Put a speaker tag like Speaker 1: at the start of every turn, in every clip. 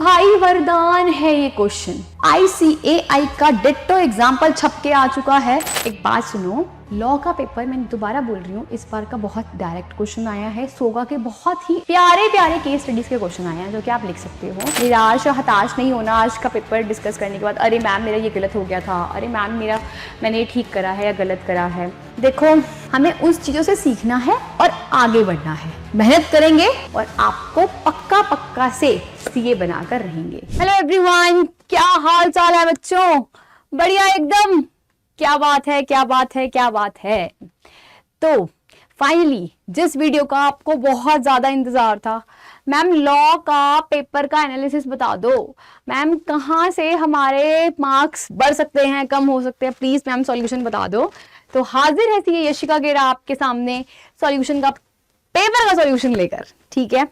Speaker 1: भाई वरदान है ये क्वेश्चन। ICAI का डिट्टो एग्जाम्पल छप के आ चुका है। एक बात सुनो, लॉ का पेपर मैं दोबारा बोल रही हूँ, इस बार का बहुत डायरेक्ट क्वेश्चन आया है। सोगा के बहुत ही प्यारे प्यारे केस स्टडीज के क्वेश्चन आए हैं जो कि आप लिख सकते हो। निराश और हताश नहीं होना आज का पेपर डिस्कस करने के बाद, अरे मैम मेरा ये गलत हो गया था, अरे मैम मैंने ये ठीक करा है या गलत करा है। देखो, हमें उस चीजों से सीखना है और आगे बढ़ना है। मेहनत करेंगे और आपको पक्का पक्का से सीए बनाकर रहेंगे। हेलो एवरीवन, क्या हाल चाल है बच्चों? बढ़िया एकदम। क्या बात है, क्या बात है, क्या बात है। तो फाइनली जिस वीडियो का आपको बहुत ज्यादा इंतजार था, मैम लॉ का पेपर का एनालिसिस बता दो, मैम कहाँ से हमारे मार्क्स बढ़ सकते हैं, कम हो सकते हैं, प्लीज मैम सॉल्यूशन बता दो। तो हाजिर है सी यशिका गेरा आपके सामने सॉल्यूशन का, पेपर का सॉल्यूशन लेकर। ठीक है,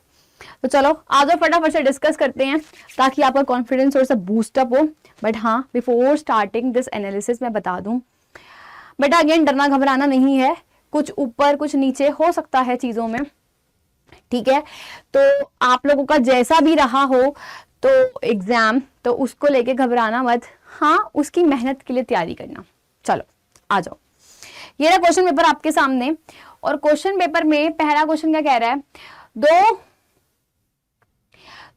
Speaker 1: तो चलो आ जाओ फटाफट से डिस्कस करते हैं ताकि आपका कॉन्फिडेंस थोड़ा सा बूस्टअप हो। बट हाँ, बिफोर स्टार्टिंग दिस एनालिसिस मैं बता दूं, बेटा अगेन डरना घबराना नहीं है, कुछ ऊपर कुछ नीचे हो सकता है चीजों में। ठीक है, तो आप लोगों का जैसा भी रहा हो तो एग्जाम, तो उसको लेके घबराना मत, हाँ उसकी मेहनत के लिए तैयारी करना। चलो आ जाओ, ये रहा क्वेश्चन पेपर आपके सामने। और क्वेश्चन पेपर में पहला क्वेश्चन क्या कह रहा है,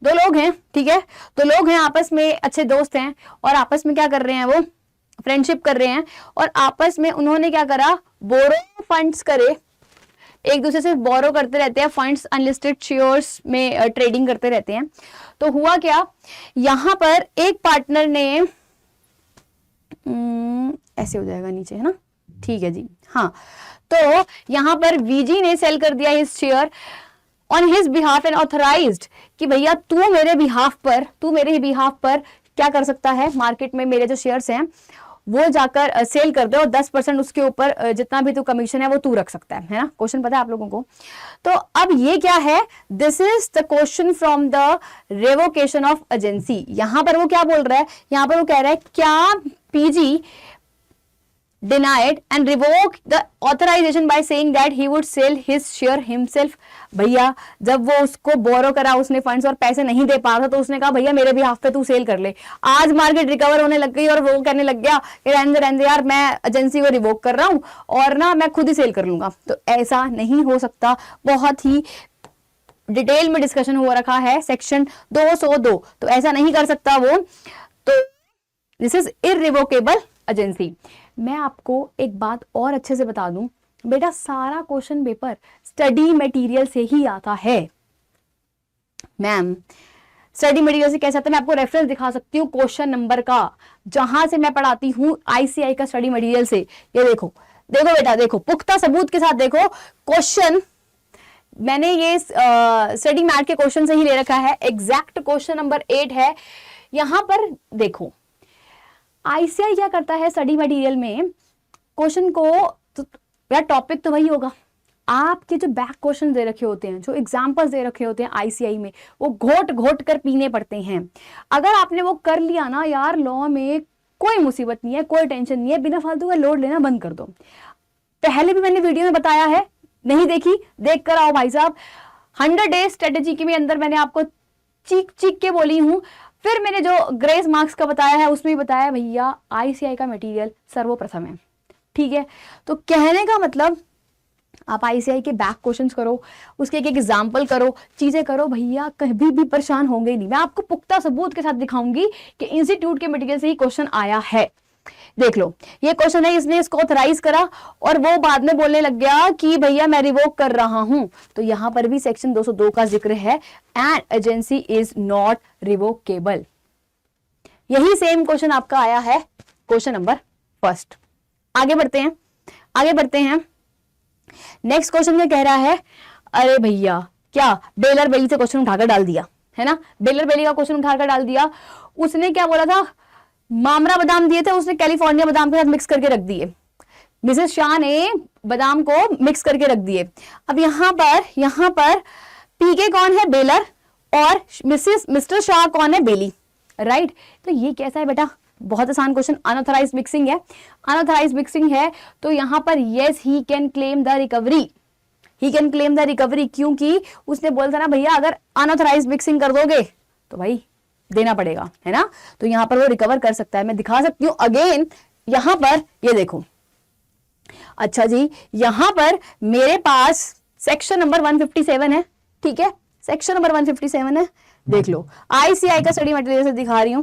Speaker 1: दो लोग हैं, ठीक है, दो लोग हैं आपस में, अच्छे दोस्त हैं और आपस में क्या कर रहे हैं, वो फ्रेंडशिप कर रहे हैं और आपस में उन्होंने क्या करा, बोरो फंड्स करे, एक दूसरे से बोरो करते रहते हैं फंड्स, अनलिस्टेड शेयर्स में ट्रेडिंग करते रहते हैं। तो हुआ क्या, यहां पर एक पार्टनर ने ऐसे हो जाएगा नीचे, है ना, ठीक है जी, हाँ, तो यहां पर वीजी ने सेल कर दिया his share on his behalf and authorised कि भैया तू मेरे बिहाफ पर क्या कर सकता है, मार्केट में मेरे जो शेयर्स हैं वो जाकर सेल कर दे और 10% उसके ऊपर जितना भी तू कमीशन है वो तू रख सकता है ना। क्वेश्चन पता है आप लोगों को? तो अब ये क्या है, this is the question from the revocation of agency. यहां पर वो क्या बोल रहा है, यहां पर वो कह रहा है क्या PG denied and revoked the authorization by saying that he would sell his share himself। भैया जब वो उसको बोरो करा उसने फंड्स और पैसे नहीं दे पा रहा था तो उसने कहा भैया मेरे बिहाफ पे तू सेल कर ले। आज मार्केट रिकवर होने लग गई और वो कहने लग गया कि रहने दे यार, मैं एजेंसी को रिवोक कर रहा हूं और ना मैं खुद ही सेल कर लूंगा। तो ऐसा नहीं हो सकता, बहुत ही डिटेल में डिस्कशन हो रखा है सेक्शन 202, तो ऐसा नहीं कर सकता वो। तो दिस इज इररिवोकेबल एजेंसी। मैं आपको एक बात और अच्छे से बता दूं, बेटा सारा क्वेश्चन पेपर स्टडी मटेरियल से ही आता है। मैम स्टडी मटेरियल से कैसे आता है, मैं आपको रेफरेंस दिखा सकती हूँ क्वेश्चन नंबर का, जहां से मैं पढ़ाती हूँ ICAI का स्टडी मटेरियल से। ये देखो बेटा, देखो पुख्ता सबूत के साथ देखो क्वेश्चन, मैंने ये स्टडी मैट के क्वेश्चन से ही ले रखा है। एग्जैक्ट क्वेश्चन नंबर 8 है। यहां पर देखो ICAI क्या करता है स्टडी मटेरियल में, क्वेश्चन को या टॉपिक तो वही होगा, आपके जो बैक क्वेश्चन दे रखे होते हैं, जो एग्जांपल्स दे रखे होते हैं ICAI में, वो घोट घोट कर पीने पड़ते हैं। अगर आपने वो कर लिया ना यार, लॉ में कोई मुसीबत नहीं है, कोई टेंशन नहीं है, बिना फालतू का लोड लेना बंद कर दो। पहले भी मैंने वीडियो में बताया है, नहीं देखी देख कर आओ भाई साहब। 100 डेज स्ट्रेटेजी के अंदर मैंने आपको चीख चीख के बोली हूँ। फिर मैंने जो ग्रेस मार्क्स का बताया है उसमें भी बताया भैया ICAI का मटेरियल सर्वप्रथम है। ठीक है, तो कहने का मतलब आप ICAI के बैक क्वेश्चंस करो, उसके एक एग्जाम्पल करो, चीजें करो, भैया कभी भी परेशान होंगे नहीं। मैं आपको पुख्ता सबूत के साथ दिखाऊंगी कि इंस्टीट्यूट के मटेरियल से ही क्वेश्चन आया है। देख लो, ये क्वेश्चन है, इसने इसको ऑथराइज करा और वो बाद में बोलने लग गया कि भैया मैं रिवोक कर रहा हूं। तो यहां पर भी सेक्शन 202 का जिक्र है, and agency is not revocable. यही सेम क्वेश्चन आपका आया है क्वेश्चन नंबर 1। आगे बढ़ते हैं। नेक्स्ट क्वेश्चन में कह रहा है, अरे भैया क्या बेलर बेली से क्वेश्चन उठाकर डाल दिया है ना, बेलर बेली का क्वेश्चन उठाकर डाल दिया। उसने क्या बोला था, मामरा बादाम दिए थे, उसने कैलिफोर्निया बादाम के साथ मिक्स करके रख दिए। मिसेस शाह ने बादाम को मिक्स करके रख दिए। अब यहां पर पीके कौन है, बेलर, और मिस्टर शाह कौन है, बेली, राइट। तो ये कैसा है बेटा, बहुत आसान क्वेश्चन, अनऑथराइज्ड मिक्सिंग है। अनऑथराइज्ड मिक्सिंग है तो यहां पर yes he can claim the recovery, क्योंकि उसने बोला था ना भैया अगर अनऑथराइज्ड मिक्सिंग कर दोगे तो भाई देना पड़ेगा, है ना। तो यहां पर वो रिकवर कर सकता है। मैं दिखा सकती हूं अगेन, यहां पर ये देखो, अच्छा जी, यहां पर मेरे पास सेक्शन नंबर 157 है, ठीक है, सेक्शन नंबर 157 है, देख लो, आईसीआई का स्टडी मटेरियल से दिखा रही हूं।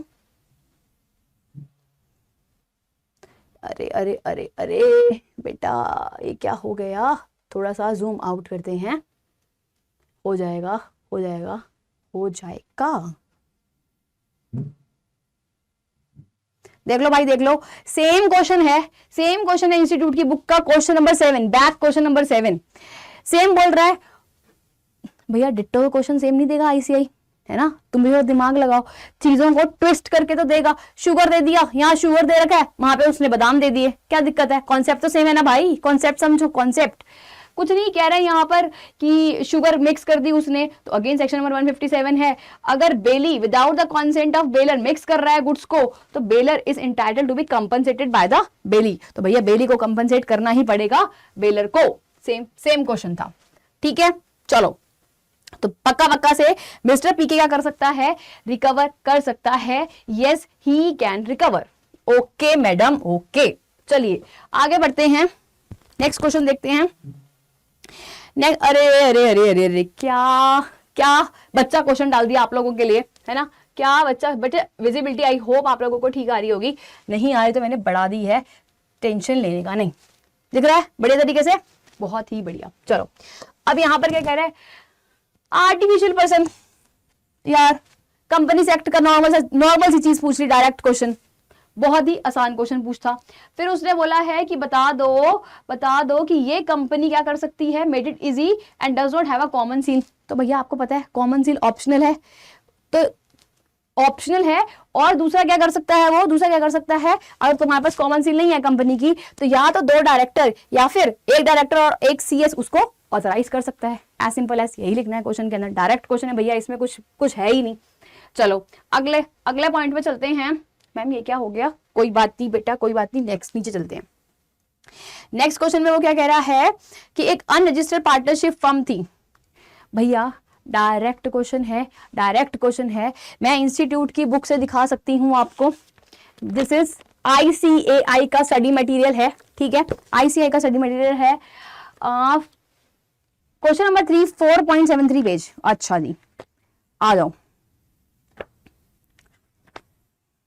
Speaker 1: अरे अरे अरे अरे बेटा, ये क्या हो गया, थोड़ा सा जूम आउट करते हैं, हो जाएगा हो जाएगा हो जाएगा। देख लो भाई, देख लो, सेम क्वेश्चन है, सेम क्वेश्चन है इंस्टीट्यूट की बुक का, question number 7, back question number 7, same बोल रहा है भैया, डिट्टो क्वेश्चन सेम नहीं देगा आईसीआई, है ना। तुम भी दिमाग लगाओ, चीजों को ट्विस्ट करके तो देगा। शुगर दे दिया, यहाँ शुगर दे रखा है, वहां पे उसने बादाम दे दिए, क्या दिक्कत है, कॉन्सेप्ट तो सेम है ना भाई, कॉन्सेप्ट समझो, कॉन्सेप्ट। कुछ नहीं कह रहे हैं यहाँ पर कि शुगर मिक्स कर दी उसने, तो अगेन सेक्शन नंबर 157 है, अगर bailee without the consent of bailor mix कर रहा है गुड्स को, तो bailor is entitled to be compensated by the bailee, तो भैया बेली को कंपनसेट करना ही पड़ेगा बेलर को। सेम सेम क्वेश्चन था, ठीक है। चलो, तो पक्का पक्का से मिस्टर पीके क्या कर सकता है, रिकवर कर सकता है, yes he can recover. Okay madam, okay, चलिए आगे बढ़ते हैं, नेक्स्ट क्वेश्चन देखते हैं। अरे अरे अरे अरे अरे, क्या क्या बच्चा क्वेश्चन डाल दिया आप लोगों के लिए, है ना, क्या बच्चा, बच्चे विजिबिलिटी आई होप आप लोगों को ठीक आ रही होगी, नहीं आ रही तो मैंने बढ़ा दी है, टेंशन लेने का नहीं, दिख रहा है बढ़िया तरीके से, बहुत ही बढ़िया। चलो अब यहां पर क्या कह रहे हैं, आर्टिफिशियल पर्सन, यार कंपनी एक्ट का नॉर्मल सी चीज पूछ रही, डायरेक्ट क्वेश्चन, बहुत ही आसान क्वेश्चन पूछता। फिर उसने बोला है कि बता दो कि ये कंपनी क्या कर सकती है, made it easy and does not have a common seal. तो भैया आपको पता है कॉमन सील ऑप्शनल है, तो ऑप्शनल है, और दूसरा क्या कर सकता है, वो दूसरा क्या कर सकता है, अगर तुम्हारे पास कॉमन सील नहीं है कंपनी की, तो या तो 2 डायरेक्टर या फिर 1 डायरेक्टर और 1 सीएस उसको ऑथराइज कर सकता है, एज सिंपल एज यही लिखना है क्वेश्चन के अंदर, डायरेक्ट क्वेश्चन है भैया, इसमें कुछ है ही नहीं। चलो अगले पॉइंट पे चलते हैं। मैम ये क्या हो गया, कोई बात नहीं बेटा, कोई बात नहीं, नेक्स्ट नीचे चलते हैं। नेक्स्ट क्वेश्चन में वो क्या कह रहा है कि एक अनरजिस्टर्ड पार्टनरशिप फर्म थी। भैया डायरेक्ट क्वेश्चन है, डायरेक्ट क्वेश्चन है, मैं इंस्टीट्यूट की बुक से दिखा सकती हूं आपको, दिस इज आईसीएआई का स्टडी मटेरियल है, ठीक है, आईसीआई का स्टडी मटेरियल है, क्वेश्चन नंबर 3 4.73 पेज। अच्छा जी, आ जाओ,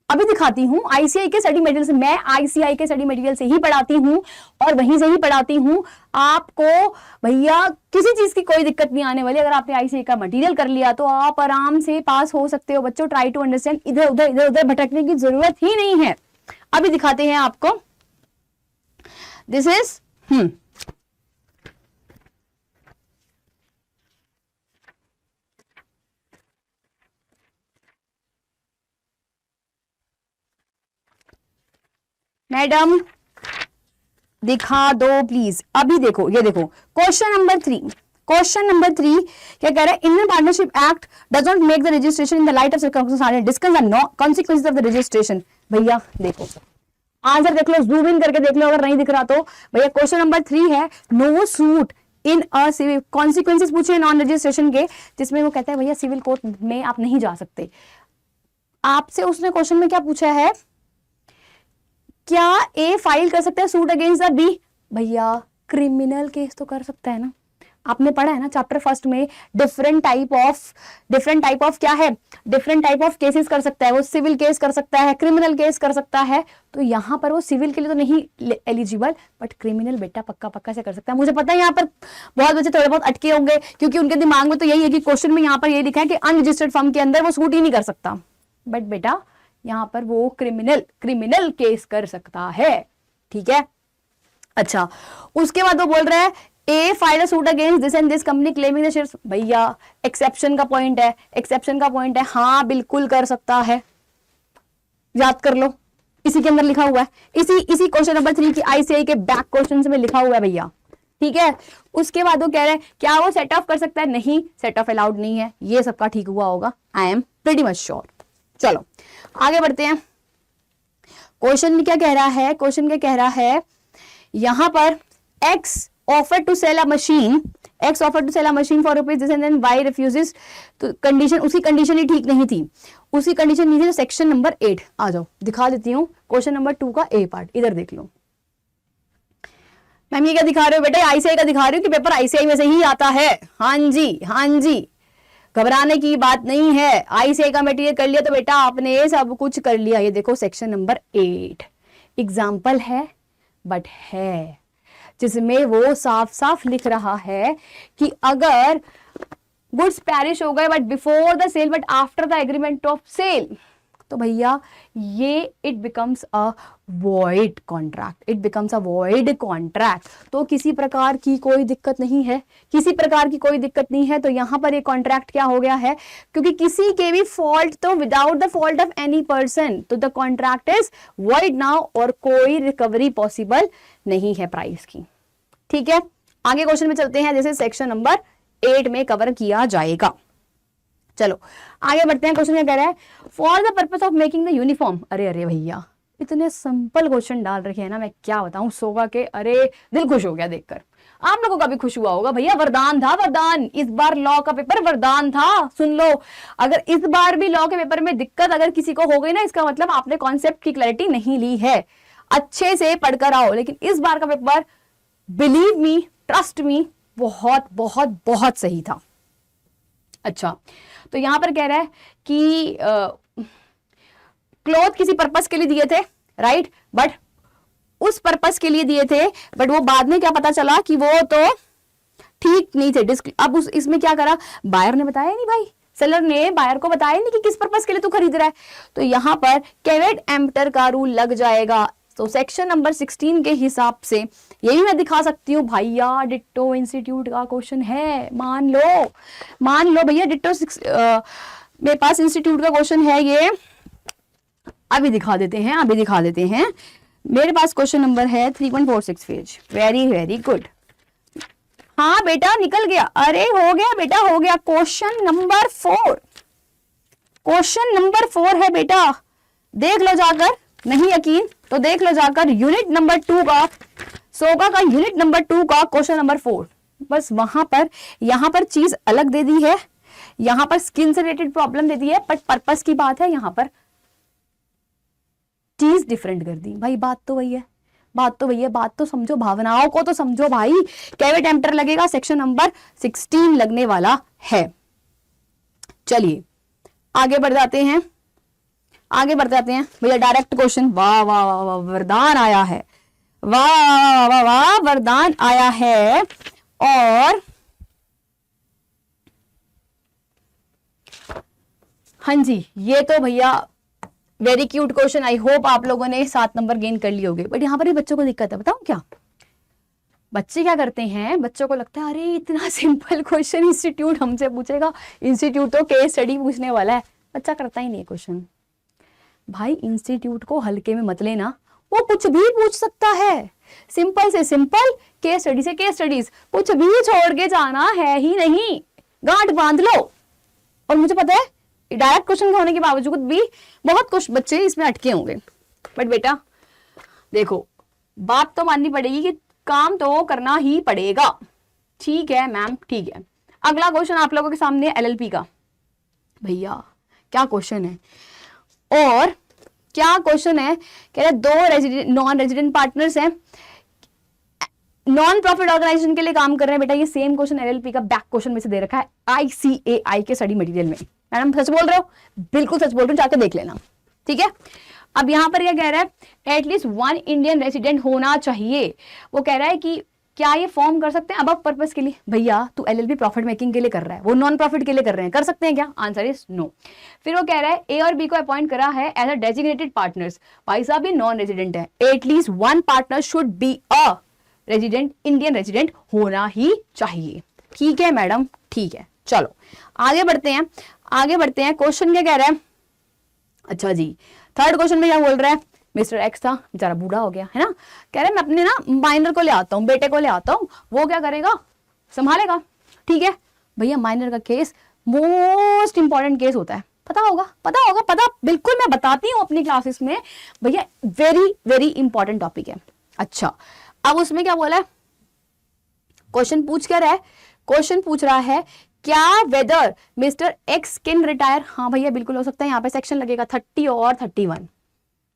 Speaker 1: अभी दिखाती हूं आईसीआई के स्टडी मटेरियल से, मैं आईसीआई के स्टडी मटेरियल से ही पढ़ाती हूं और वहीं से ही पढ़ाती हूं आपको। भैया किसी चीज की कोई दिक्कत नहीं आने वाली, अगर आपने आईसीआई का मटेरियल कर लिया तो आप आराम से पास हो सकते हो बच्चों। ट्राई टू अंडरस्टैंड, इधर उधर भटकने की जरूरत ही नहीं है। अभी दिखाते हैं आपको, दिस इज मैडम दिखा दो प्लीज, अभी देखो, ये देखो क्वेश्चन नंबर 3, क्वेश्चन नंबर 3 क्या कह रहा है, Indian partnership act does not make the registration in the light of circumstances, discuss the consequences of the registration. भैया देखो आंसर देख लो, जूम इन करके देख लो अगर नहीं दिख रहा तो। भैया क्वेश्चन नंबर 3 है, no suit in a civil, consequences पूछे नॉन रजिस्ट्रेशन के, जिसमें वो कहता है भैया सिविल कोर्ट में आप नहीं जा सकते। आपसे उसने क्वेश्चन में क्या पूछा है, क्या ए फाइल कर सकता है सूट अगेंस्ट द बी। भैया क्रिमिनल केस तो कर सकता है ना, आपने पढ़ा है ना चैप्टर फर्स्ट में, डिफरेंट टाइप ऑफ क्या है, डिफरेंट टाइप ऑफ केसेस कर सकता है वो, सिविल केस कर सकता है, क्रिमिनल केस कर सकता है। तो यहाँ पर वो सिविल के लिए तो नहीं एलिजिबल, बट क्रिमिनल बेटा पक्का से कर सकता है। मुझे पता है यहाँ पर बहुत बच्चे थोड़े बहुत अटके होंगे, क्योंकि उनके दिमाग में तो यही है कि क्वेश्चन में यहाँ पर यही लिखा है कि अनरजिस्टर्ड फर्म के अंदर वो सूट ही नहीं कर सकता, बट बेटा यहाँ पर वो क्रिमिनल केस कर सकता है, ठीक है। अच्छा, उसके बाद वो बोल रहा है A file a suit against this and this company claiming the shares. भैया एक्सेप्शन का पॉइंट है, हाँ बिल्कुल कर सकता है, याद कर लो, इसी के अंदर लिखा हुआ है, इसी क्वेश्चन नंबर 3 की आईसीआई के बैक क्वेश्चन में लिखा हुआ है भैया, ठीक है। उसके बाद वो कह रहे हैं क्या वो सेट ऑफ कर सकता है, नहीं, सेट ऑफ अलाउड नहीं है, ये सबका ठीक हुआ होगा, I am pretty much sure. चलो आगे बढ़ते हैं। क्वेश्चन क्या कह रहा है, क्वेश्चन क्या कह रहा है, यहां पर x offer to sell a machine, X offer to sell a machine for rupees this and then Y refuses, तो कंडीशन, उसकी कंडीशन ही ठीक नहीं थी, उसकी कंडीशन नहीं थी, तो सेक्शन नंबर 8 आ जाओ, दिखा देती हूँ क्वेश्चन नंबर 2 का ए पार्ट, इधर देख लो। मैम ये क्या दिखा रहे हो बेटा, आईसीआई का दिखा रही हूँ कि पेपर आईसीआई में से ही आता है। हाँ जी, हाँ जी, घबराने की बात नहीं है, आईसीआई का मटेरियल कर लिया तो बेटा आपने सब कुछ कर लिया। ये देखो सेक्शन नंबर 8 एग्जाम्पल है, बट है जिसमें वो साफ साफ लिख रहा है कि अगर गुड्स पैरिश हो गए but before the sale but after the agreement of sale, तो भैया ये it becomes a void contract, it becomes a void contract. तो किसी प्रकार की कोई दिक्कत नहीं है, किसी प्रकार की कोई दिक्कत नहीं है। तो यहां पर ये कॉन्ट्रैक्ट क्या हो गया है, क्योंकि किसी के भी फॉल्ट, तो without the fault of any person, तो the contract is void now, और कोई रिकवरी पॉसिबल नहीं है प्राइस की। ठीक है, आगे क्वेश्चन में चलते हैं, जैसे सेक्शन नंबर 8 में कवर किया जाएगा। चलो आगे बढ़ते हैं, क्वेश्चन क्या कह रहा है, for the purpose of making the uniform. अरे अरे भैया इतने सिंपल क्वेश्चन डाल रखे हैं ना, मैं क्या बताऊं, सोगा के अरे दिल खुश हो गया देखकर। आप लोगों का भी खुश हुआ होगा भैया, वरदान था वरदान, इस बार लॉ का पेपर वरदान था। सुन लो, अगर इस बार भी लॉ के पेपर में दिक्कत अगर किसी को हो गई ना, इसका मतलब आपने कॉन्सेप्ट की क्लैरिटी नहीं ली है, अच्छे से पढ़कर आओ। लेकिन इस बार का paper believe me, trust me, बहुत बहुत बहुत सही था। अच्छा, तो यहां पर कह रहा है कि क्लॉथ किसी पर्पस के लिए दिए थे, राइट, बट उस पर्पस के लिए दिए थे, बट वो बाद में क्या पता चला कि वो तो ठीक नहीं थे। अब इसमें क्या करा, बायर ने बताया नहीं भाई, सेलर ने बायर को बताया नहीं कि किस पर्पस के लिए तू खरीद रहा है, तो यहां पर कैवेट एम्प्टर का रूल लग जाएगा। तो सेक्शन नंबर 16 के हिसाब से ये भी मैं दिखा सकती हूँ भैया, डिट्टो इंस्टीट्यूट का क्वेश्चन है, मान लो भैया, डिट्टो मेरे पास इंस्टीट्यूट का क्वेश्चन है ये, अभी दिखा देते हैं, मेरे पास क्वेश्चन नंबर है 3.46 पेज। वेरी वेरी गुड, हाँ बेटा निकल गया, अरे हो गया बेटा, हो गया। क्वेश्चन नंबर 4 है बेटा, देख लो जाकर, नहीं यकीन तो देख लो जाकर, यूनिट नंबर 2 का, सोगा का यूनिट नंबर 2 का क्वेश्चन नंबर 4। बस वहां पर, यहां पर चीज अलग दे दी है, यहां पर स्किन से रिलेटेड प्रॉब्लम दे दी है, बट पर्पस की बात है, यहां पर चीज डिफरेंट कर दी भाई। बात तो वही है, बात तो समझो, भावनाओं को तो समझो भाई। कैवेट एम्प्टर लगेगा, सेक्शन नंबर 16 लगने वाला है। चलिए आगे बढ़ जाते हैं भैया, डायरेक्ट क्वेश्चन। वाह वाह वाह वाह, वरदान आया है, वाह वाह वाह, वरदान आया है। और हाँ जी, ये तो भैया very cute question, I hope आप लोगों ने 7 नंबर गेन कर लिए होंगे। बट यहाँ पर भी बच्चों को दिक्कत है, बताऊं क्या, बच्चे क्या करते हैं, बच्चों को लगता है अरे इतना सिंपल क्वेश्चन इंस्टीट्यूट हमसे पूछेगा, इंस्टीट्यूट तो केस स्टडी पूछने वाला है। बच्चा करता ही नहीं क्वेश्चन। भाई इंस्टीट्यूट को हल्के में मत लेना, वो कुछ भी पूछ सकता है, सिंपल से सिंपल, केस स्टडी से केस स्टडीज, कुछ भी छोड़ के जाना है ही नहीं, गांठ बांध लो। और मुझे पता है डायरेक्ट क्वेश्चन होने के बावजूद भी बहुत कुछ बच्चे इसमें अटके होंगे। बट बेटा देखो, बात तो माननी पड़ेगी कि काम तो करना ही पड़ेगा। ठीक है मैम, ठीक है। अगला क्वेश्चन आप लोगों के सामने एलएलपी का। भैया क्या क्वेश्चन है, और क्या क्वेश्चन है, कह रहे 2 नॉन रेजिडेंट पार्टनर्स हैं, नॉन प्रॉफिट ऑर्गेनाइजेशन के लिए काम कर रहे हैं। बेटा ये सेम क्वेश्चन एलएलपी का बैक क्वेश्चन में से दे रखा है आईसीएआई के स्टडी मटेरियल में। मैडम सच बोल रहे हो? बिल्कुल सच बोल रही हूँ, जाके देख लेना। ठीक है, अब यहां पर क्या कह रहा है, एटलीस्ट 1 इंडियन रेसिडेंट होना चाहिए। वो कह रहा है कि क्या ये फॉर्म कर सकते हैं अब पर्पस के लिए। भैया तू एलएलबी प्रॉफिट मेकिंग के लिए कर रहा है, वो नॉन प्रॉफिट के लिए कर रहे हैं, कर सकते हैं क्या? Answer is no. फिर वो कह रहा है ए और बी को अपॉइंट करा है एज अ डेजिग्नेटेड पार्टनर्स। भाई साहब भी नॉन रेजिडेंट है, at least 1 partner should be a resident, Indian resident होना ही चाहिए। ठीक है मैडम, ठीक है। चलो आगे बढ़ते हैं। क्वेश्चन क्या कह रहा है? अच्छा जी, थर्ड क्वेश्चन में क्या बोल रहा है? मिस्टर एक्स था, बेचारा बूढ़ा हो गया है ना, कह रहे हैं मैं अपने ना माइनर को ले आता हूँ, बेटे को ले आता हूँ, वो क्या करेगा, संभालेगा। ठीक है भैया, माइनर का केस मोस्ट इंपॉर्टेंट केस होता है, पता होगा, बिल्कुल मैं बताती हूँ अपनी क्लासेस में भैया, वेरी वेरी इंपॉर्टेंट टॉपिक है। अच्छा अब उसमें क्या बोला है, क्वेश्चन पूछ क्या रहा है, क्वेश्चन पूछ रहा है क्या whether mister X can retire. हाँ भैया बिल्कुल हो सकता है, यहाँ पे सेक्शन लगेगा 30 और 31,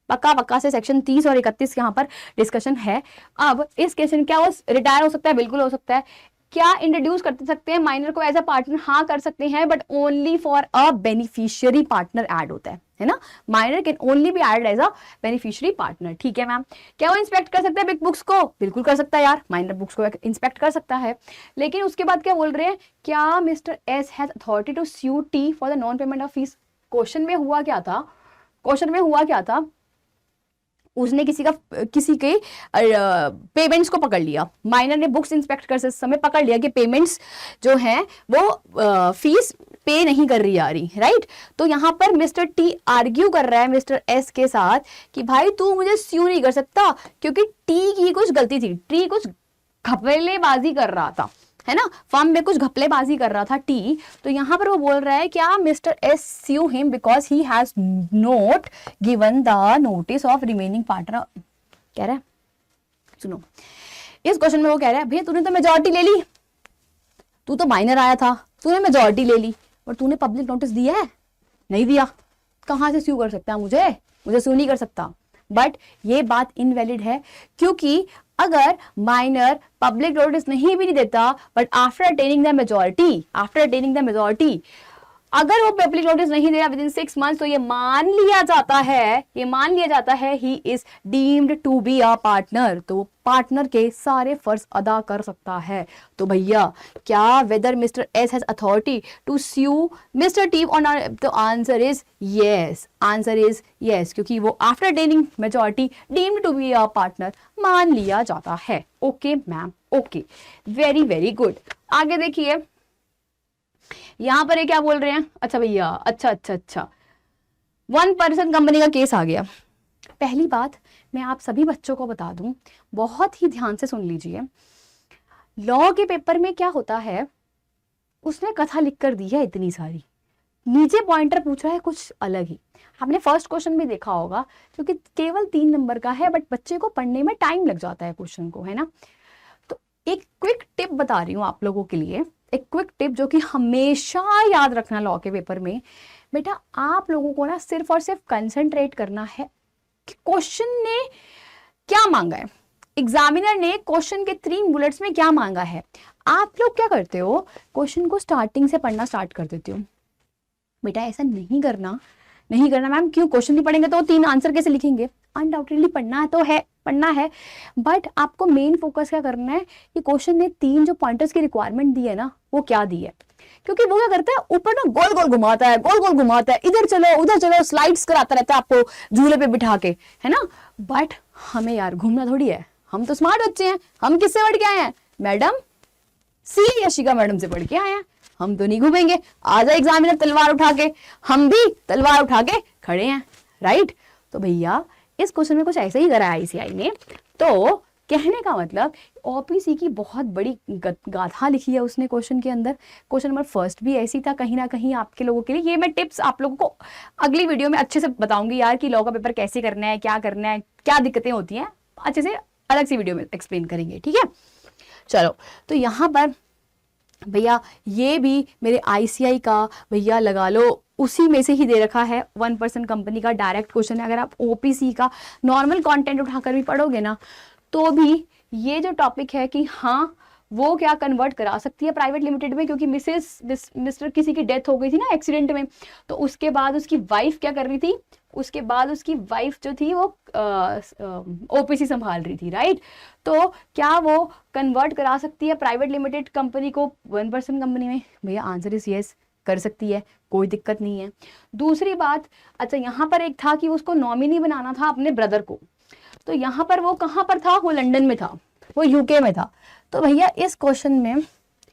Speaker 1: पक्का से सेक्शन 30 और 31 यहाँ पर डिस्कशन है। अब इस क्वेश्चन क्या वो रिटायर हो सकता है, बिल्कुल हो सकता है। क्या इंट्रोड्यूस कर सकते हैं माइनर को एज अ पार्टनर, हाँ कर सकते हैं, but only for a beneficiary partner add होता है ना, minor can only be add as a beneficiary partner, ठीक है मैम। क्या वो इंस्पेक्ट कर सकता है बिग बुक्स को, बिल्कुल कर सकता है यार, माइनर बुक्स को इंस्पेक्ट कर सकता है। लेकिन उसके बाद क्या बोल रहे हैं, क्या mister S has authority to sue T for the non payment of fees. Question में हुआ क्या था, क्वेश्चन में हुआ क्या था, उसने किसी के पेमेंट्स को पकड़ लिया, माइनर ने बुक्स इंस्पेक्ट करते समय पकड़ लिया कि पेमेंट्स जो हैं वो फीस पे नहीं कर रही आ रही, राइट। तो यहाँ पर मिस्टर टी आर्ग्यू कर रहा है मिस्टर एस के साथ कि भाई तू मुझे स्यू नहीं कर सकता क्योंकि टी की कुछ गलती थी, टी कुछ घपलेबाजी कर रहा था, है ना, फर्म में कुछ घपलेबाजी कर रहा था टी। तो यहाँ पर वो बोल रहा है क्या mister S sue him because he has not given the notice of remaining partner. कह रहा है, सुनो, इस क्वेश्चन में वो कह रहा है भैया तूने तो मेजॉरिटी ले ली, तू तो माइनर आया था, तूने मेजॉरिटी ले ली, और तूने पब्लिक नोटिस दिया है, नहीं दिया, कहां से स्यू कर सकता है मुझे स्यू नहीं कर सकता। बट ये बात इनवैलिड है, क्योंकि अगर माइनर पब्लिक नोटिस नहीं भी नहीं देता, but after attaining the majority अगर वो पब्लिक नोटिस नहीं दे रहा विद इन 6 मंथ्स, तो ये मान लिया जाता है he is deemed to be a partner, तो पार्टनर के सारे फर्ज अदा कर सकता है। तो भैया क्या whether mister S has authority to sue mister T on, तो आंसर इज यस, क्योंकि वो after attaining majority deemed to be a partner मान लिया जाता है। Okay ma'am, okay, very very good. आगे देखिए यहां पर ये क्या बोल रहे हैं, अच्छा भैया, अच्छा 1 पर्सन कंपनी का केस आ गया। पहली बात मैं आप सभी बच्चों को बता दूं, बहुत ही ध्यान से सुन लीजिए, लॉ के पेपर में क्या होता है, उसने कथा लिख कर दी है इतनी सारी, नीचे पॉइंटर पूछ रहा है कुछ अलग ही। आपने फर्स्ट क्वेश्चन में देखा होगा, क्योंकि केवल 3 नंबर का है, बट बच्चे को पढ़ने में टाइम लग जाता है क्वेश्चन को, है ना। तो एक क्विक टिप बता रही हूँ आप लोगों के लिए, एक क्विक टिप जो कि हमेशा याद रखना लॉ के पेपर में। बेटा आप लोगों को ना सिर्फ और सिर्फ कंसंट्रेट करना है कि क्वेश्चन ने क्या मांगा है, एग्जामिनर ने क्वेश्चन के 3 बुलेट्स में क्या मांगा है। आप लोग क्या करते हो, क्वेश्चन को स्टार्टिंग से पढ़ना स्टार्ट कर देते हो। बेटा ऐसा नहीं करना मैम, क्यों, क्वेश्चन नहीं पढ़ेंगे तो 3 आंसर कैसे लिखेंगे। अनडाउटेडली पढ़ना है, बट आपको मेन फोकस क्या करना है कि क्वेश्चन ने 3 जो पॉइंटर्स की रिक्वायरमेंट दी है ना, वो क्या दी है। क्योंकि वो क्या करता है, ऊपर ना गोल गोल घुमाता है, इधर चलो उधर चलो, स्लाइड्स कराता रहता है आपको झूले पे बिठा के, है ना। बट हमें यार घूमना थोड़ी है, हम तो स्मार्ट बच्चे हैं, हम किससे पढ़ के आए हैं, मैडम सी यशिका मैडम से पढ़ के आए हैं, हम तो नहीं घूमेंगे। आजा एग्जामिनर तलवार उठा के, हम भी तलवार उठा के खड़े हैं, राइट। तो भैया इस क्वेश्चन में कुछ ऐसे ही करा है आईसीआई ने। तो कहने का मतलब ओपीसी की बहुत बड़ी गाथा लिखी है उसने क्वेश्चन के अंदर। क्वेश्चन नंबर फर्स्ट भी ऐसी था कहीं ना कहीं आपके लोगों के लिए। ये मैं टिप्स आप लोगों को अगली वीडियो में अच्छे से बताऊंगी यार कि लॉ का पेपर कैसे करना है, क्या करना है, क्या दिक्कतें होती हैं, अच्छे से अलग सी वीडियो में एक्सप्लेन करेंगे, ठीक है। चलो तो यहाँ पर भैया ये भी मेरे आईसीआई का भैया लगा लो उसी में से ही दे रखा है, 1% कंपनी का डायरेक्ट क्वेश्चन है। अगर आप ओपीसी का नॉर्मल कंटेंट उठाकर भी पढ़ोगे ना, तो भी ये जो टॉपिक है कि हाँ वो क्या कन्वर्ट करा सकती है प्राइवेट लिमिटेड में, क्योंकि मिस्टर किसी की डेथ हो गई थी ना एक्सीडेंट में, तो उसके बाद उसकी वाइफ क्या कर रही थी, उसके बाद उसकी वाइफ जो थी वो ओपीसी संभाल रही थी, राइट। तो क्या वो कन्वर्ट करा सकती है प्राइवेट लिमिटेड कंपनी को 1% कंपनी में? भैया आंसर इज यस, कर सकती है, कोई दिक्कत नहीं है। दूसरी बात, अच्छा यहाँ पर एक था कि उसको नॉमिनी बनाना था अपने ब्रदर को, तो यहाँ पर वो कहाँ पर था, वो लंदन में था, वो यूके में था। तो भैया इस क्वेश्चन में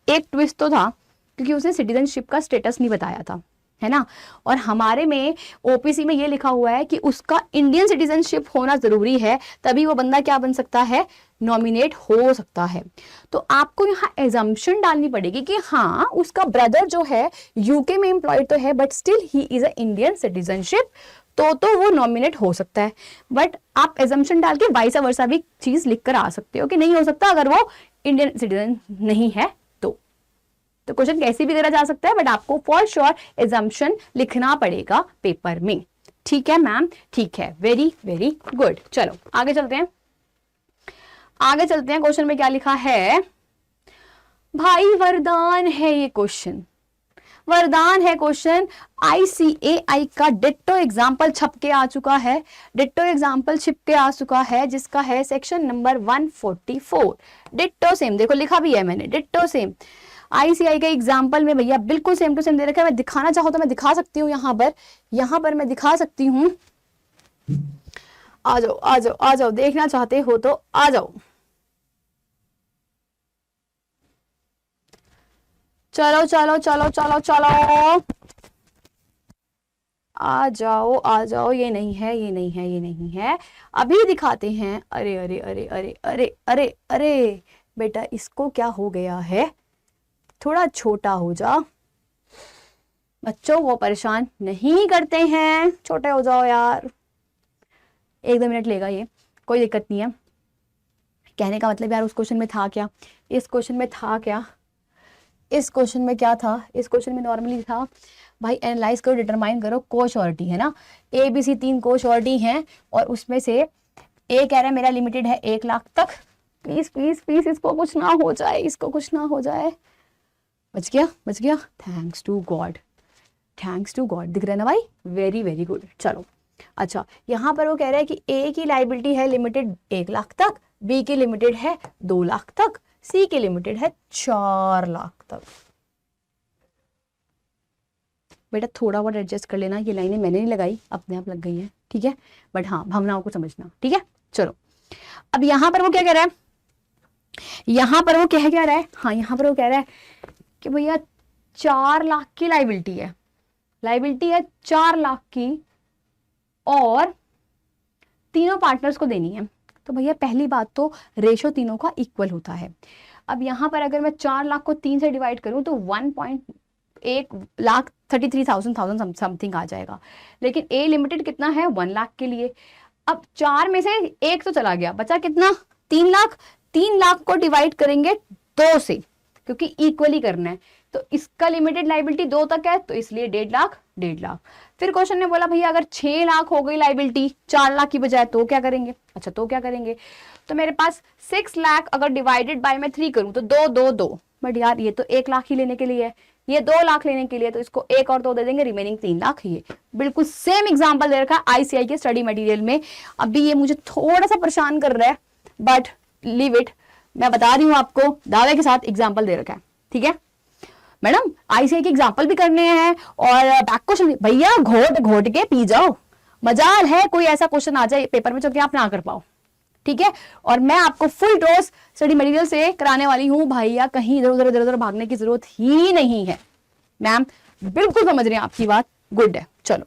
Speaker 1: एक ट्विस्ट तो था, क्योंकि उसने सिटीजनशिप का स्टेटस नहीं बताया था, है ना। और हमारे में ओपीसी में ये लिखा हुआ है कि उसका इंडियन सिटीजनशिप होना जरूरी है, तभी वो बंदा क्या बन सकता है, नॉमिनेट हो सकता है। तो आपको यहाँ एजम्पशन डालनी पड़ेगी कि हाँ उसका ब्रदर जो है यूके में एम्प्लॉयड तो है, but still he is a Indian citizenship, तो वो नॉमिनेट हो सकता है। बट आप एजम्पशन डाल के वाइस वर्सा भी चीज लिख कर आ सकते हो कि नहीं हो सकता अगर वो इंडियन सिटीजन नहीं है तो क्वेश्चन कैसे भी करा जा सकता है, बट आपको फॉर श्योर एजम्पशन लिखना पड़ेगा पेपर में। ठीक है मैम, ठीक है, वेरी वेरी गुड। चलो आगे चलते हैं, आगे चलते हैं। क्वेश्चन में क्या लिखा है भाई, वरदान है ये क्वेश्चन, वरदान है क्वेश्चन। ICAI का डिट्टो एग्जाम्पल छप के आ चुका है, डिट्टो एग्जाम्पल छिप के आ चुका है, जिसका है सेक्शन नंबर 144। डिट्टो सेम, देखो लिखा भी है मैंने, डिट्टो सेम। ICAI के एग्जाम्पल में भैया बिल्कुल सेम टू सेम दे रखा है। मैं दिखाना चाहूँ तो मैं दिखा सकती हूँ, यहाँ पर मैं दिखा सकती हूँ। आ जाओ आ जाओ आ जाओ, देखना चाहते हो तो आ जाओ। चलो चलो चलो चलो चलो, आ जाओ आ जाओ। ये नहीं है, ये नहीं है, ये नहीं है, अभी दिखाते हैं। अरे अरे अरे अरे अरे अरे अरे बेटा, इसको क्या हो गया है, थोड़ा छोटा हो जा। बच्चों वो परेशान नहीं करते हैं, छोटे हो जाओ यार। 1-2 मिनट लेगा ये, कोई दिक्कत नहीं है। कहने का मतलब यार, उस क्वेश्चन में था क्या, इस क्वेश्चन में था क्या, इस क्वेश्चन में क्या था, इस क्वेश्चन में नॉर्मली था भाई एनालाइज करो, डिटरमाइन करो कोश्योरिटी, है ना। ABC 3 कोश्योरिटी हैं और उसमें से ए कह रहा है मेरा लिमिटेड है 1 लाख तक। प्लीज प्लीज प्लीज इसको कुछ ना हो जाए, इसको कुछ ना हो जाए। बच गया, बच गया, thanks to God, thanks to God. दिख रहा है ना भाई, वेरी वेरी गुड। चलो अच्छा, यहाँ पर वो कह रहा है कि ए की लाइबिलिटी है लिमिटेड 1 लाख तक, बी की लिमिटेड है 2 लाख तक, सी की लिमिटेड है 4 लाख तक। बेटा थोड़ा बहुत एडजस्ट कर लेना, ये लाइनें मैंने नहीं लगाई, अपने आप लग गई हैं, ठीक है, बट हाँ भावनाओं को समझना, ठीक है। चलो अब यहाँ पर वो क्या कह रहा है, यहाँ पर वो कह क्या रहा है, हाँ यहाँ पर वो कह रहा है कि भैया 4 लाख की लाइबिलिटी है, लाइबिलिटी है 4 लाख की और तीनों पार्टनर्स को देनी है। तो भैया पहली बात तो रेशो तीनों का इक्वल होता है। अब यहाँ पर अगर मैं 4 लाख को 3 से डिवाइड करूं तो 1.1,33,000 समथिंग आ जाएगा, लेकिन ए लिमिटेड कितना है 1 लाख के लिए। अब 4 में से 1 तो चला गया, बचा कितना 3 लाख। 3 लाख को डिवाइड करेंगे 2 से, क्योंकि इक्वली करना है, तो इसका लिमिटेड लाइबिलिटी 2 तक है, तो इसलिए 1.5 लाख 1.5 लाख। फिर क्वेश्चन ने बोला भैया अगर 6 लाख हो गई लाइबिलिटी 4 लाख की बजाय तो क्या करेंगे। अच्छा तो क्या करेंगे, तो मेरे पास 6 लाख अगर डिवाइडेड बाय मैं 3 करूं तो 2 2 2, बट यार ये तो 1 लाख ही लेने के लिए है, ये 2 लाख लेने के लिए, तो इसको 1 और 2 दे देंगे, रिमेनिंग 3 लाख। ये बिल्कुल सेम एग्जाम्पल दे रखा है ICAI के स्टडी मटेरियल में। अभी ये मुझे थोड़ा सा परेशान कर रहा है, बट लीव इट, मैं बता रही हूँ आपको, दावे के साथ एग्जाम्पल दे रखा है, ठीक है मैडम। ICAI के एग्जाम्पल भी करने हैं और बैक क्वेश्चन, भैया घोट घोट के पी जाओ, मजाल है कोई ऐसा क्वेश्चन आ जाए पेपर में जो कि आप ना कर पाओ, ठीक है। और मैं आपको फुल डोज स्टडी मटेरियल से कराने वाली हूँ भैया, कहीं इधर उधर भागने की जरूरत ही नहीं है। मैम बिल्कुल समझ रहे हैं आपकी बात, गुड है। चलो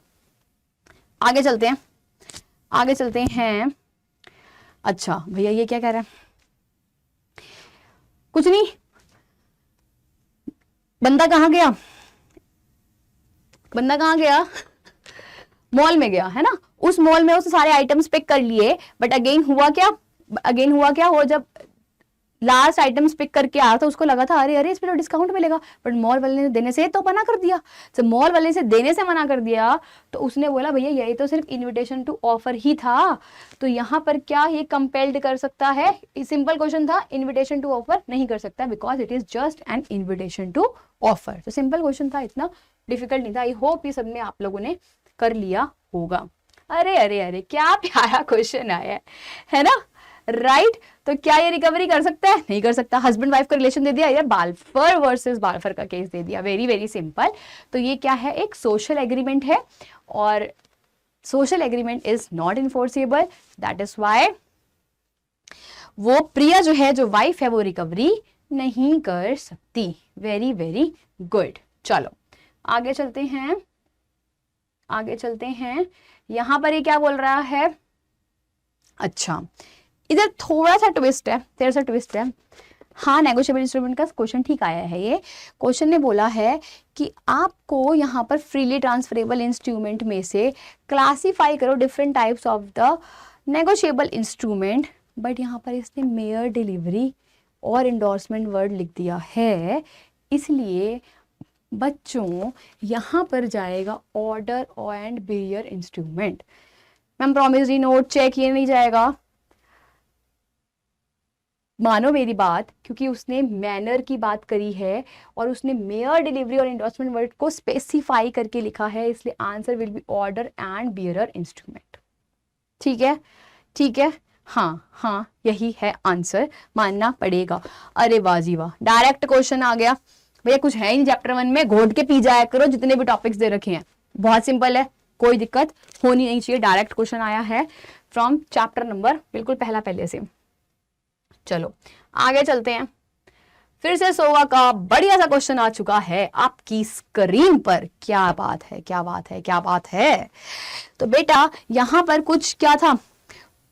Speaker 1: आगे चलते हैं, आगे चलते हैं। अच्छा भैया ये क्या कह रहा है, कुछ नहीं, बंदा कहाँ गया, बंदा कहाँ गया, मॉल में गया, है ना। उस मॉल में उसने सारे आइटम्स पिक कर लिए, बट अगेन हुआ क्या, अगेन हुआ क्या, वो जब लास्ट आइटम्स पिक करके आया था उसको लगा था अरे अरे इस पे तो डिस्काउंट मिलेगा, बट मॉल वाले ने देने से तो मना कर दिया। जब मॉल वाले से देने से मना कर दिया तो उसने बोला भैया यही तो सिर्फ इनविटेशन टू ऑफर ही था, तो यहाँ पर क्या ये कंपेल्ड कर सकता है। सिंपल क्वेश्चन था, इन्विटेशन टू ऑफर नहीं कर सकता because it is just an invitation to offer. तो सिंपल क्वेश्चन था, इतना डिफिकल्ट नहीं था। आई होप ये सब में आप लोगों ने कर लिया होगा। अरे अरे अरे क्या प्यारा क्वेश्चन आया है ना, राइट। तो क्या ये रिकवरी कर सकता है, नहीं कर सकता। हस्बैंड वाइफ का रिलेशन दे दिया या बाल्फर वर्सेस बाल्फर का केस दे दिया, वेरी वेरी सिंपल। तो ये क्या है, एक सोशल एग्रीमेंट है और social agreement is not enforceable, that is why वो प्रिया जो है, जो वाइफ है, वो रिकवरी नहीं कर सकती। Very very good. चलो आगे चलते हैं, आगे चलते हैं। यहां पर ये क्या बोल रहा है, अच्छा इधर थोड़ा सा ट्विस्ट है, तेरा सा ट्विस्ट है। हाँ नेगोशिएबल इंस्ट्रूमेंट का क्वेश्चन ठीक आया है। ये क्वेश्चन ने बोला है कि आपको यहाँ पर फ्रीली ट्रांसफरेबल इंस्ट्रूमेंट में से क्लासिफाई करो different types of the negotiable instrument, but यहाँ पर इसने मेयर डिलीवरी और इंडोर्समेंट वर्ड लिख दिया है, इसलिए बच्चों यहाँ पर जाएगा order and bearer instrument. Ma'am promissory note cheque ये नहीं जाएगा, मानो मेरी बात, क्योंकि उसने मैनर की बात करी है और उसने मेयर, डिलीवरी और इंडोर्समेंट वर्ड को स्पेसिफाई करके लिखा है, इसलिए answer will be order and bearer instrument. ठीक है, ठीक है, हाँ हाँ यही है आंसर, मानना पड़ेगा। अरे वाह जी वाह, डायरेक्ट क्वेश्चन आ गया भैया, कुछ है ही नहीं चैप्टर 1 में, घोट के पी जाया करो जितने भी टॉपिक्स दे रखे हैं, बहुत सिंपल है, कोई दिक्कत होनी नहीं चाहिए। डायरेक्ट क्वेश्चन आया है फ्रॉम चैप्टर नंबर बिल्कुल पहले से। चलो आगे चलते हैं, फिर से सोवा का बढ़िया सा क्वेश्चन आ चुका है आपकी स्क्रीन पर। क्या बात है, क्या बात है, क्या बात है। तो बेटा यहां पर कुछ क्या था,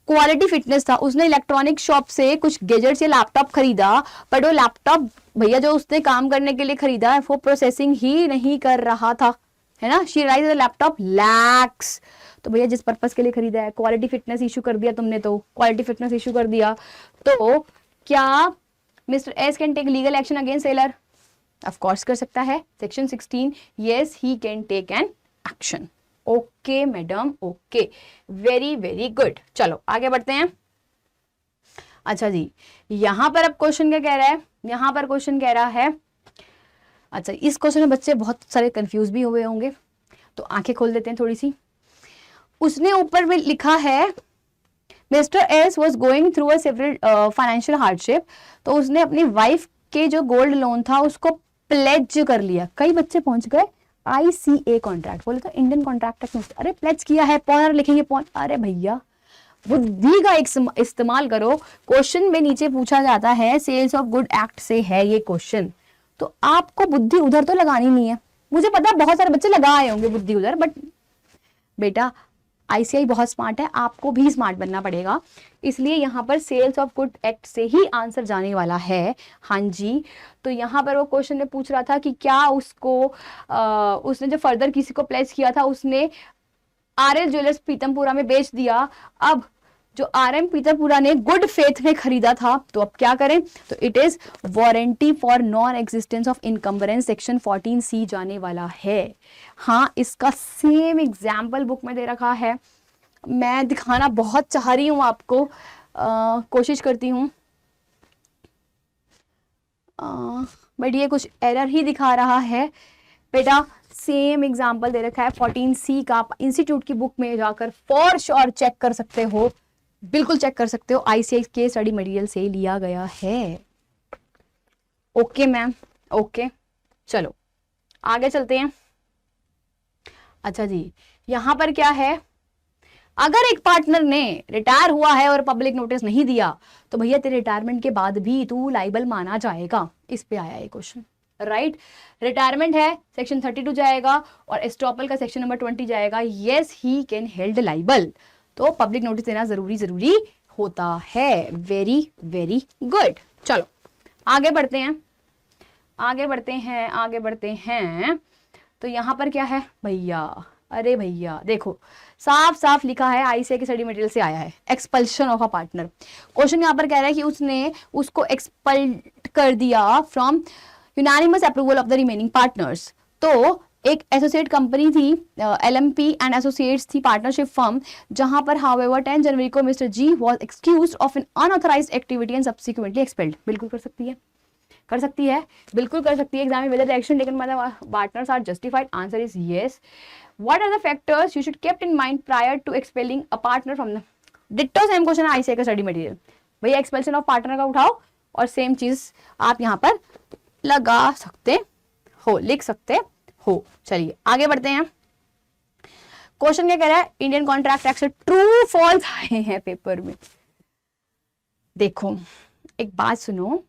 Speaker 1: क्वालिटी फिटनेस था। उसने इलेक्ट्रॉनिक शॉप से कुछ गैजेट्स या लैपटॉप खरीदा, बट वो लैपटॉप भैया जो उसने काम करने के लिए खरीदा है वो प्रोसेसिंग ही नहीं कर रहा था, है ना। She rise the laptop lakhs, तो भैया जिस पर्पस के लिए खरीदा है, क्वालिटी फिटनेस इशू कर दिया तुमने, तो क्वालिटी फिटनेस इशू कर दिया, तो क्या mister S can take legal action against seller? Of course कर सकता है, section 16, yes he can take an action. Okay madam, okay, very very good. चलो आगे बढ़ते हैं। अच्छा जी, यहां पर अब क्वेश्चन क्या कह रहा है, यहां पर क्वेश्चन कह रहा है, अच्छा इस क्वेश्चन में बच्चे बहुत सारे कंफ्यूज भी हुए होंगे, तो आंखें खोल देते हैं थोड़ी सी। उसने ऊपर में लिखा है mister S was going through a several financial hardship, तो उसने अपनी वाइफ के जो गोल्ड लोन था उसको प्लेज कर लिया। कई बच्चे पहुंच गए ICA कॉन्ट्रैक्ट, बोले तो इंडियन कॉन्ट्रैक्ट एक्ट में, अरे प्लेज किया है, पॉनर लिखेंगे पॉन, अरे भैया बुद्धि का इस्तेमाल करो। क्वेश्चन में नीचे पूछा जाता है सेल्स ऑफ गुड एक्ट से है ये क्वेश्चन, तो आपको बुद्धि उधर तो लगानी नहीं है। मुझे पता है बहुत सारे बच्चे लगा आए होंगे बुद्धि उधर, बट बेटा ICI बहुत स्मार्ट है, आपको भी स्मार्ट बनना पड़ेगा, इसलिए यहाँ पर सेल्स ऑफ गुड एक्ट से ही आंसर जाने वाला है। हाँ जी, तो यहाँ पर वो क्वेश्चन में पूछ रहा था कि क्या उसको उसने जो फर्दर किसी को प्लेस किया था उसने RL ज्वेलर्स पीतमपुरा में बेच दिया। अब जो RM पीतमपुरा ने गुड फेथ में खरीदा था, तो अब क्या करें, तो it is warranty for non existence of encumbrance, section 14C जाने वाला है। हाँ, इसका सेम एग्जाम्पल बुक में दे रखा है, मैं दिखाना बहुत चाह रही हूँ आपको, कोशिश करती हूँ, बट ये कुछ एरर ही दिखा रहा है। बेटा सेम एग्जाम्पल दे रखा है 14C का, आप इंस्टीट्यूट की बुक में जाकर फॉर श्योर चेक कर सकते हो, बिल्कुल चेक कर सकते हो, ICI के स्टडी मटेरियल से लिया गया है। ओके मैम, ओके, चलो आगे चलते हैं। अच्छा जी, यहां पर क्या है, अगर एक पार्टनर ने रिटायर हुआ है और पब्लिक नोटिस नहीं दिया, तो भैया तेरे रिटायरमेंट के बाद भी तू लाइबल माना जाएगा। इस पे आया ये क्वेश्चन, राइट। रिटायरमेंट है सेक्शन 32 जाएगा और एस्टॉपल का सेक्शन नंबर 20 जाएगा। Yes he can held liable, तो पब्लिक नोटिस देना जरूरी होता है। Very very good. चलो आगे बढ़ते हैं, आगे बढ़ते हैं। तो यहां पर क्या है भैया, अरे भैया देखो साफ साफ लिखा है, ICI के स्टडी मटेरियल से आया है, expulsion of a partner. Question यहाँ पर कह रहा है कि उसने उसको एक्सपल कर दिया from unanimous approval of the remaining partners. तो एक एसोसिएट कंपनी थी, LMP एंड एसोसिएट्स थी पार्टनरशिप फर्म, जहां पर हाउएवर 10 जनवरी को mister G was excused of an unauthorised activity and subsequently expelled. बिल्कुल कर सकती है, कर सकती है, बिल्कुल कर सकती है। एग्जाम में whether the action taken by the partners are justified, answer is yes. What are the factors you should keep in mind prior to expelling a partner from the, ditto same question ICI का study material, भैया expulsion of partner का उठाओ और same चीज आप यहाँ पर लगा सकते हो, लिख सकते हो। चलिए आगे बढ़ते हैं। क्वेश्चन क्या कह रहा है, इंडियन कॉन्ट्रैक्ट एक्ट से ट्रू फॉल्स आए हैं पेपर में। देखो एक बात सुनो,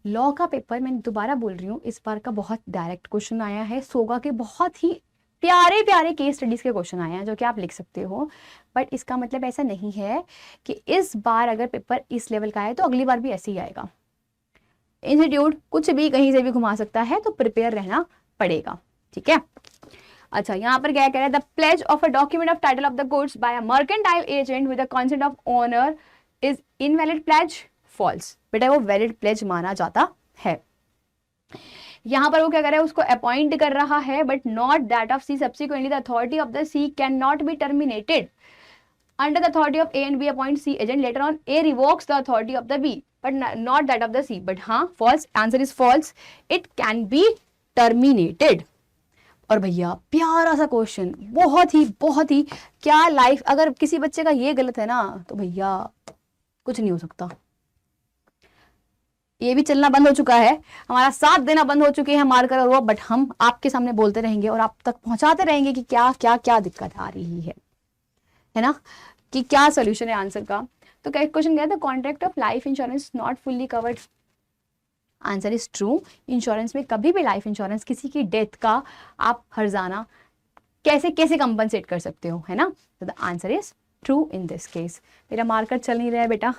Speaker 1: लॉ का पेपर, मैं दोबारा बोल रही हूँ, इस बार का बहुत डायरेक्ट क्वेश्चन आया है। सोगा के बहुत ही प्यारे प्यारे केस स्टडीज के क्वेश्चन आए हैं जो कि आप लिख सकते हो, बट इसका मतलब ऐसा नहीं है कि इस बार अगर पेपर इस लेवल का है तो अगली बार भी ऐसे ही आएगा। इंस्टीट्यूट कुछ भी कहीं से भी घुमा सकता है, तो प्रिपेयर रहना पड़ेगा, ठीक है। अच्छा यहाँ पर क्या कह रहा है, the pledge of a document of title of the goods by a mercantile agent with the consent of owner is invalid pledge false, बेटा वो वैलिड प्लेज माना जाता है। यहां पर वो क्या कर रहा है, उसको अपॉइंट कर रहा है, but not that of C, subsequently the authority of the C can not be terminated under the authority of A and B appoint C agent, later on A revokes the authority of the B but not that of the C, but हाँ false, answer is false, it can be terminated। और भैया प्यारा सा question, बहुत ही क्या life, अगर किसी बच्चे का ये गलत है ना तो भैया कुछ नहीं हो सकता। ये भी चलना बंद हो चुका है, हमारा साथ देना बंद हो चुके हैं मार्कर और वो, बट हम आपके सामने बोलते रहेंगे और आप तक पहुंचाते रहेंगे कि क्या क्या क्या दिक्कत आ रही है ना, कि क्या सोल्यूशन है आंसर का। तो क्वेश्चन क्या था, contract of life insurance not fully covered, answer is true. Insurance में कभी भी लाइफ इंश्योरेंस किसी की डेथ का आप हर्जाना कैसे कैसे कंपनसेट कर सकते हो, है ना, तो the answer is true in this case. मेरा मार्कर चल नहीं रहा है बेटा,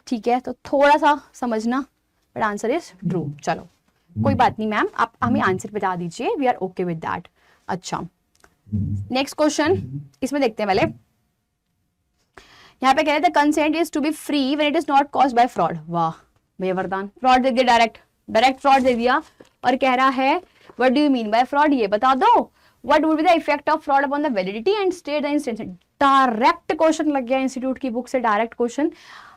Speaker 1: ठीक है, तो थोड़ा सा समझना, बट आंसर इज ट्रू। चलो कोई बात नहीं मैम, आप हमें आंसर बता दीजिए, we are okay with that. अच्छा नेक्स्ट क्वेश्चन, इसमें देखते हैं पहले। यहाँ पे कह रहे थे consent is to be free when it is not caused by fraud. वाह भैया वरदान, फ्रॉड दे दिया, डायरेक्ट फ्रॉड दे दिया और कह रहा है what do you mean by fraud, ये बता दो। What would be the effect of fraud upon the validity and state the instance. Direct question लग गया इंस्टीट्यूट की बुक से, डायरेक्ट क्वेश्चन।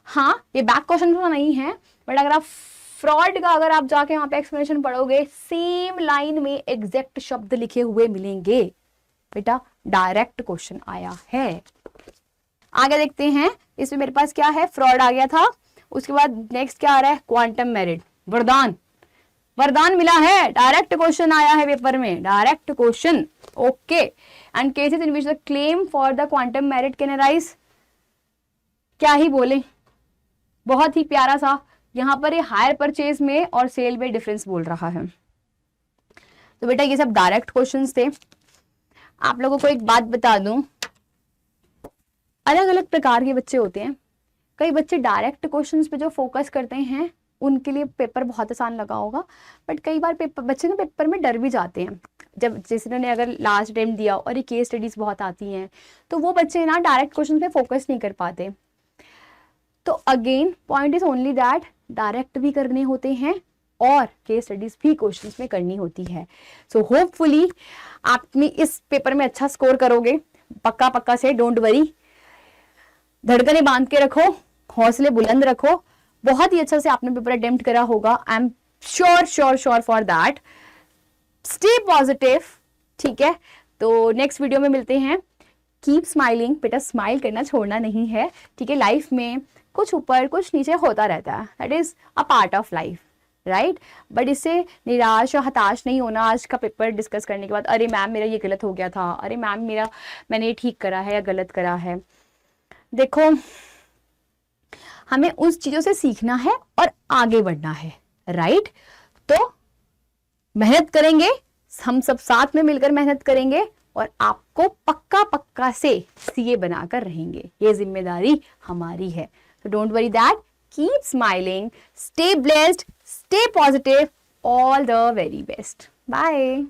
Speaker 1: हाँ ये बैक क्वेश्चन तो नहीं है, बट अगर आप फ्रॉड का अगर आप जाके वहां पे एक्सप्लेनेशन पढ़ोगे, सेम लाइन में एग्जैक्ट शब्द लिखे हुए मिलेंगे। बेटा डायरेक्ट क्वेश्चन आया है। आगे देखते हैं, इसमें मेरे पास क्या है, फ्रॉड आ गया था, उसके बाद नेक्स्ट क्या आ रहा है, क्वांटम मेरिट। वरदान मिला है, डायरेक्ट क्वेश्चन आया है पेपर में, direct question, okay. And cases in which the claim for the quantum merit can arise, क्या ही बोले, बहुत ही प्यारा सा। यहाँ पर ये हायर परचेज में और सेल में डिफरेंस बोल रहा है। तो बेटा ये सब डायरेक्ट क्वेश्चंस थे। आप लोगों को एक बात बता दूं, अलग अलग प्रकार के बच्चे होते हैं। कई बच्चे डायरेक्ट क्वेश्चंस पे जो फोकस करते हैं उनके लिए पेपर बहुत आसान लगा होगा, बट कई बार बच्चे ना पेपर में डर भी जाते हैं। जब जैसे उन्होंने अगर लास्ट अटेम्प्ट दिया और ये केस स्टडीज बहुत आती हैं, तो वो बच्चे ना डायरेक्ट क्वेश्चन पे फोकस नहीं कर पाते। तो again point is only that direct भी करने होते हैं और केस स्टडीज भी क्वेश्चन में करनी होती है। सो होपफुली आप इस पेपर में अच्छा स्कोर करोगे, पक्का से, डोंट वरी। धड़कने बांध के रखो, हौसले बुलंद रखो, बहुत ही अच्छा से आपने पेपर अटेम्प्ट करा होगा। I am sure for that. Stay positive, ठीक है। तो नेक्स्ट वीडियो में मिलते हैं। कीप स्माइलिंग, बेटा स्माइल करना छोड़ना नहीं है, ठीक है। लाइफ में कुछ ऊपर कुछ नीचे होता रहता है, that is a part of life, right. But इससे निराश और हताश नहीं होना। आज का पेपर डिस्कस करने के बाद, अरे मैम मेरा ये गलत हो गया था, अरे मैम मैंने ये ठीक करा है या गलत करा है। देखो हमें उस चीजों से सीखना है और आगे बढ़ना है, राइट। तो मेहनत करेंगे, हम सब साथ में मिलकर मेहनत करेंगे और आपको पक्का से सीए बनाकर रहेंगे, ये जिम्मेदारी हमारी है। तो don't worry that, keep smiling, stay blessed, stay positive, all the very best, bye.